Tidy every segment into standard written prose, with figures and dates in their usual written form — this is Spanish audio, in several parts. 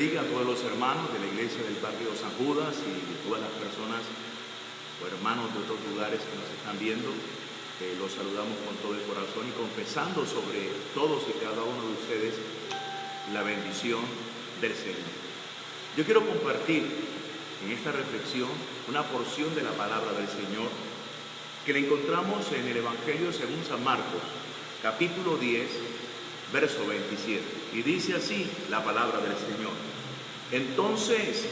bendiga a todos los hermanos de la iglesia del barrio San Judas y de todas las personas o hermanos de otros lugares que nos están viendo. Los saludamos con todo el corazón y confesando sobre todos y cada uno de ustedes la bendición del Señor. Yo quiero compartir en esta reflexión una porción de la palabra del Señor que la encontramos en el Evangelio según San Marcos, capítulo 10, verso 27. Y dice así la palabra del Señor. Entonces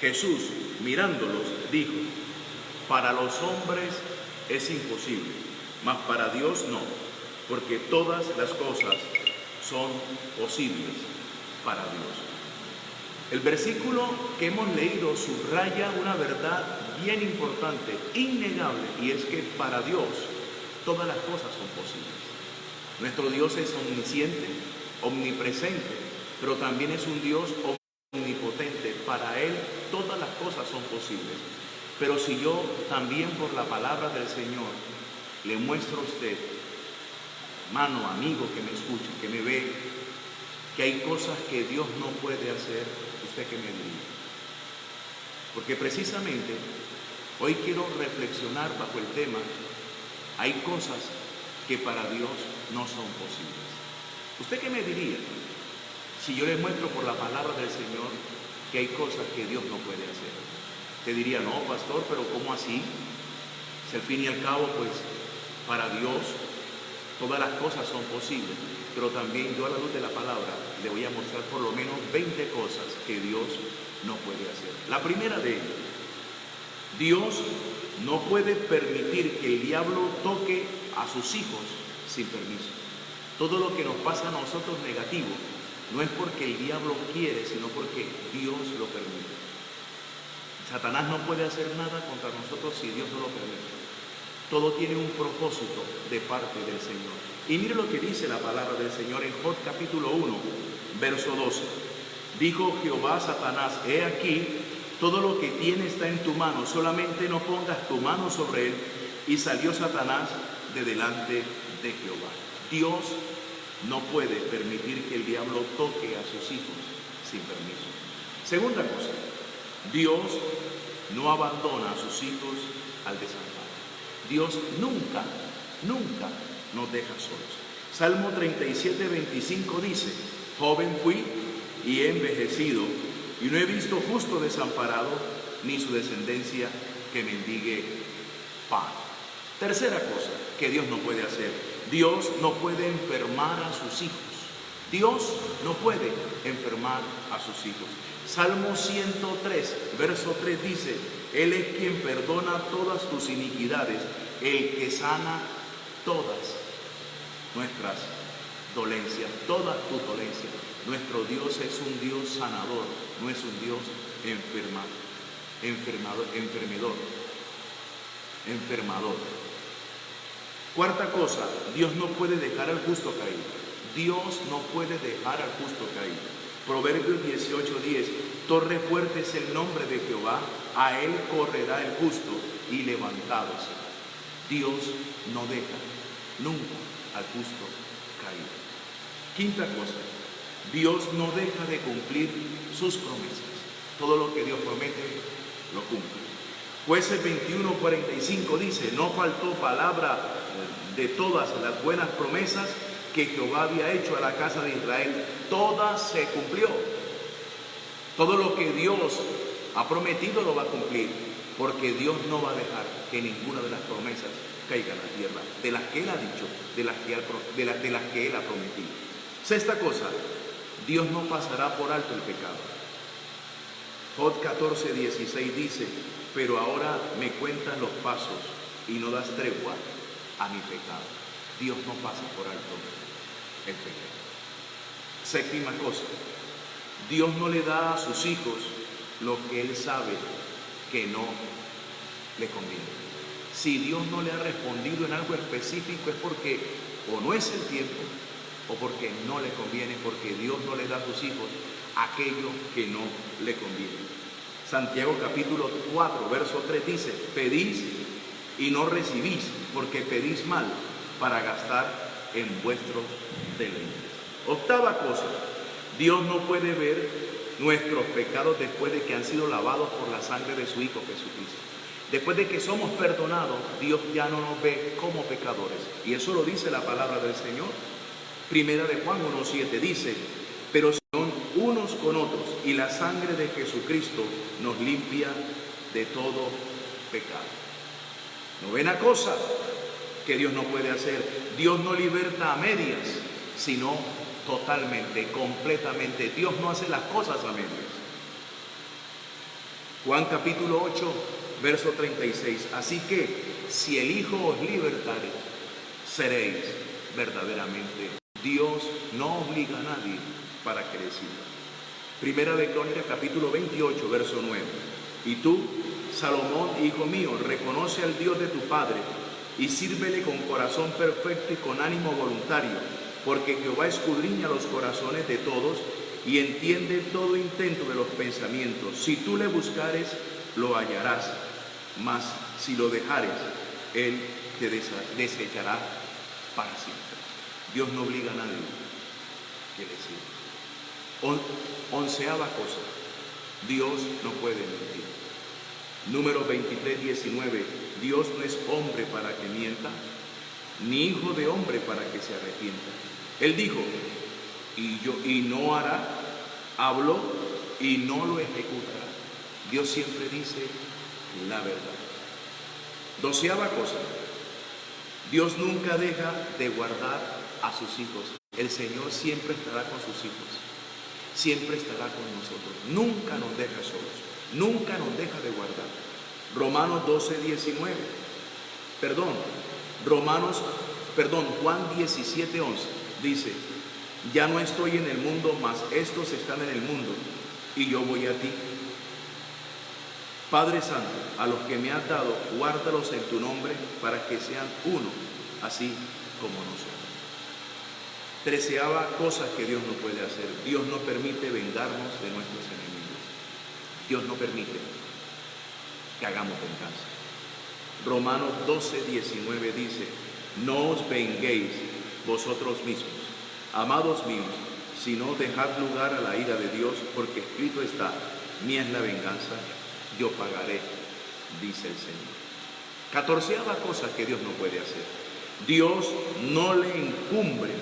Jesús, mirándolos, dijo: para los hombres es imposible, mas para Dios no, porque todas las cosas son posibles para Dios. El versículo que hemos leído subraya una verdad bien importante, innegable, y es que para Dios todas las cosas son posibles. Nuestro Dios es omnisciente, omnipresente, pero también es un Dios omnipotente. Para Él todas las cosas son posibles. Pero si yo también por la palabra del Señor le muestro a usted, hermano, amigo que me escucha, que me ve, que hay cosas que Dios no puede hacer, ¿usted qué me diría? Porque precisamente hoy quiero reflexionar bajo el tema: hay cosas que para Dios no son posibles. ¿Usted qué me diría si yo le muestro por la palabra del Señor que hay cosas que Dios no puede hacer? Te diría: no, pastor, pero ¿cómo así? Si al fin y al cabo, pues, para Dios todas las cosas son posibles. Pero también yo, a la luz de la palabra, le voy a mostrar por lo menos 20 cosas que Dios no puede hacer. La primera de ellas: Dios no puede permitir que el diablo toque a sus hijos sin permiso. Todo lo que nos pasa a nosotros negativo no es porque el diablo quiere, sino porque Dios lo permite. Satanás no puede hacer nada contra nosotros si Dios no lo permite. Todo tiene un propósito de parte del Señor. Y mire lo que dice la palabra del Señor en Job capítulo 1, verso 12. Dijo Jehová a Satanás: he aquí, todo lo que tiene está en tu mano, solamente no pongas tu mano sobre él. Y salió Satanás de delante de Jehová. Dios no puede permitir que el diablo toque a sus hijos sin permiso. Segunda cosa: Dios no abandona a sus hijos al desamparo. Dios nunca nos deja solos. Salmo 37, 25 dice: joven fui y he envejecido, y no he visto justo desamparado, ni su descendencia que mendigue pan. Tercera cosa que Dios no puede hacer: Dios no puede enfermar a sus hijos. Dios no puede enfermar a sus hijos. Salmo 103, verso 3 dice: Él es quien perdona todas tus iniquidades, el que sana todas nuestras dolencias, todas tus dolencias. Nuestro Dios es un Dios sanador, no es un Dios enfermador. Cuarta cosa: Dios no puede dejar al justo caído. Dios no puede dejar al justo caído. Proverbios 18:10: torre fuerte es el nombre de Jehová, a él correrá el justo y levantado será. Dios no deja nunca al justo caído. Quinta cosa: Dios no deja de cumplir sus promesas. Todo lo que Dios promete, lo cumple. Jueces 21:45 dice: no faltó palabra de todas las buenas promesas que Jehová había hecho a la casa de Israel, todas se cumplió. Todo lo que Dios ha prometido lo va a cumplir, porque Dios no va a dejar que ninguna de las promesas caiga en la tierra, de las que Él ha dicho, de las que Él ha prometido. Sexta cosa: Dios no pasará por alto el pecado. Job 14:16 dice: pero ahora me cuentas los pasos y no das tregua a mi pecado. Dios no pasa por alto el pecado. Séptima cosa: Dios no le da a sus hijos lo que Él sabe que no le conviene. Si Dios no le ha respondido en algo específico, es porque o no es el tiempo o porque no le conviene, porque Dios no le da a sus hijos aquello que no le conviene. Santiago capítulo 4, verso 3 dice: pedís y no recibís, porque pedís mal para gastar en vuestros deleites. Octava cosa: Dios no puede ver nuestros pecados después de que han sido lavados por la sangre de su Hijo Jesucristo. Después de que somos perdonados, Dios ya no nos ve como pecadores. Y eso lo dice la palabra del Señor. Primera de Juan 1:7 dice, pero son unos con otros, y la sangre de Jesucristo nos limpia de todo pecado. Novena cosa que Dios no puede hacer: Dios no liberta a medias, sino totalmente, completamente. Dios no hace las cosas a medias. Juan capítulo 8, verso 36. Así que si el Hijo os libertare, seréis verdaderamente. Dios no obliga a nadie para que le sirva. Primera de Crónicas capítulo 28, verso 9. Y tú, Salomón, hijo mío, reconoce al Dios de tu Padre y sírvele con corazón perfecto y con ánimo voluntario, porque Jehová escudriña los corazones de todos y entiende todo intento de los pensamientos. Si tú le buscares, lo hallarás, mas si lo dejares, Él te desechará para siempre. Dios no obliga a nadie que le sirva. Onceava cosa: Dios no puede mentir. Números 23, 19. Dios no es hombre para que mienta, ni hijo de hombre para que se arrepienta. Él dijo, y no hará, habló y no lo ejecutará. Dios siempre dice la verdad. Doceava cosa: Dios nunca deja de guardar a sus hijos. El Señor siempre estará con sus hijos, siempre estará con nosotros, nunca nos deja solos, nunca nos deja de guardar. Romanos 12, 19. Juan 17, 11 dice, ya no estoy en el mundo, mas estos están en el mundo, y yo voy a ti. Padre Santo, a los que me has dado, guárdalos en tu nombre, para que sean uno, así como nosotros. Treceava cosa que Dios no puede hacer: Dios no permite vengarnos de nuestros enemigos. Dios no permite que hagamos venganza. Romanos 12, 19 dice, no os venguéis vosotros mismos, amados míos, sino dejad lugar a la ira de Dios, porque escrito está, mía es la venganza, yo pagaré, dice el Señor. Catorceava cosa que Dios no puede hacer: Dios no le encubre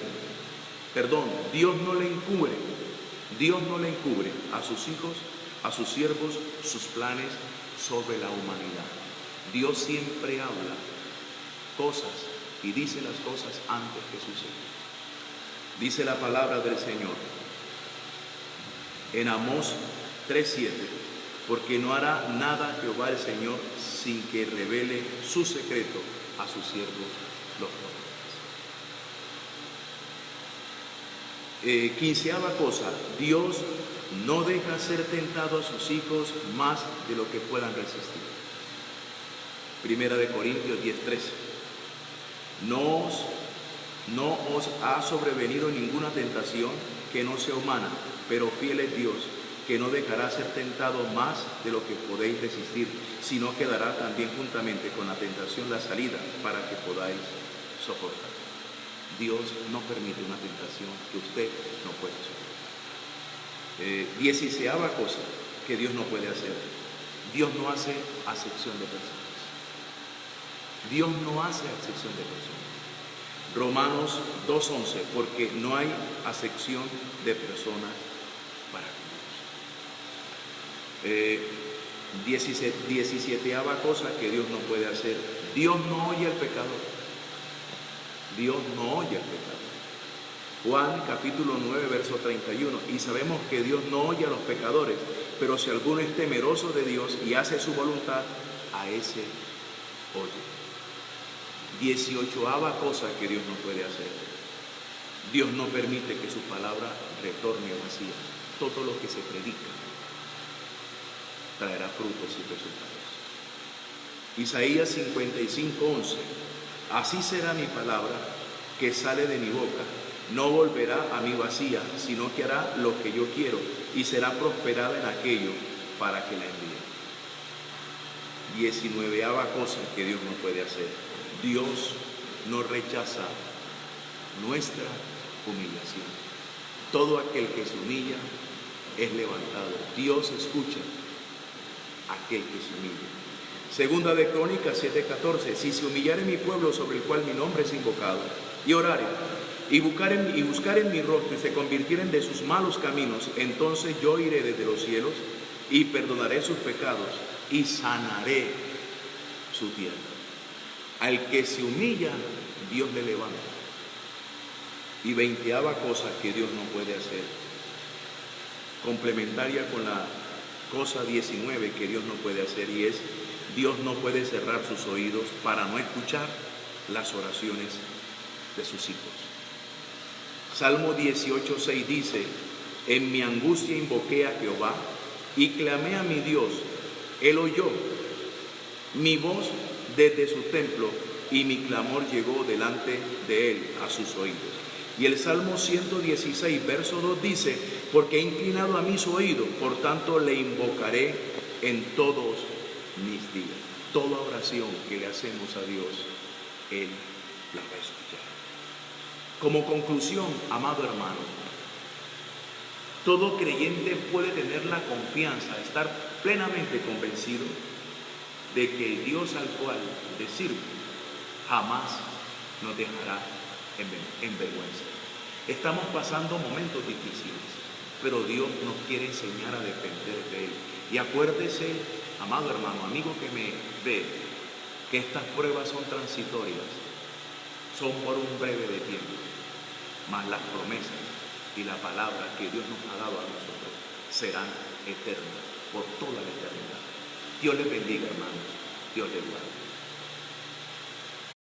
a sus hijos, a sus siervos, sus planes sobre la humanidad. Dios siempre habla cosas y dice las cosas antes que suceden. Dice la palabra del Señor en Amós 3:7, porque no hará nada Jehová el Señor sin que revele su secreto a sus siervos los profetas. Quinceava cosa: Dios no deja ser tentado a sus hijos más de lo que puedan resistir. Primera de Corintios 10:13. No os ha sobrevenido ninguna tentación que no sea humana, pero fiel es Dios, que no dejará ser tentado más de lo que podéis resistir, sino que dará también juntamente con la tentación la salida para que podáis soportar. Dios no permite una tentación que usted no puede soportar. 16ª cosa que Dios no puede hacer: Dios no hace acepción de personas. Dios no hace acepción de personas. Romanos 2:11, porque no hay acepción de personas para Dios. 17ª cosa que Dios no puede hacer: Dios no oye al pecador. Dios no oye al pecador. Juan capítulo 9, verso 31. Y sabemos que Dios no oye a los pecadores, pero si alguno es temeroso de Dios y hace su voluntad, a ese oye. 18ª cosa que Dios no puede hacer: Dios no permite que su palabra retorne vacía. Todo lo que se predica traerá frutos y resultados. Isaías 55:11. Así será mi palabra que sale de mi boca, no volverá a mí vacía, sino que hará lo que yo quiero y será prosperada en aquello para que la envíe. 19ª cosa que Dios no puede hacer: Dios no rechaza nuestra humillación. Todo aquel que se humilla es levantado. Dios escucha a aquel que se humilla. Segunda de Crónicas 7:14, si se humillare mi pueblo sobre el cual mi nombre es invocado, y orare, y buscaren mi rostro, y se convirtieren de sus malos caminos, entonces yo iré desde los cielos, y perdonaré sus pecados, y sanaré su tierra. Al que se humilla, Dios le levanta. Y 20ª cosa que Dios no puede hacer, complementaria con la cosa 19 que Dios no puede hacer, y es: Dios no puede cerrar sus oídos para no escuchar las oraciones de sus hijos. Salmo 18:6 dice: en mi angustia invoqué a Jehová y clamé a mi Dios. Él oyó mi voz desde su templo, y mi clamor llegó delante de él a sus oídos. Y el Salmo 116, verso 2 dice: porque he inclinado a mí su oído, por tanto le invocaré en todos mis días. Toda oración que le hacemos a Dios, Él la va a escuchar. Como conclusión, amado hermano, todo creyente puede tener la confianza, estar plenamente convencido de que el Dios al cual le sirve jamás nos dejará en vergüenza. Estamos pasando momentos difíciles, pero Dios nos quiere enseñar a depender de Él. Y acuérdese, amado hermano, amigo que me ve, que estas pruebas son transitorias, son por un breve de tiempo, mas las promesas y la palabra que Dios nos ha dado a nosotros serán eternas por toda la eternidad. Dios les bendiga, hermanos. Dios les guarde.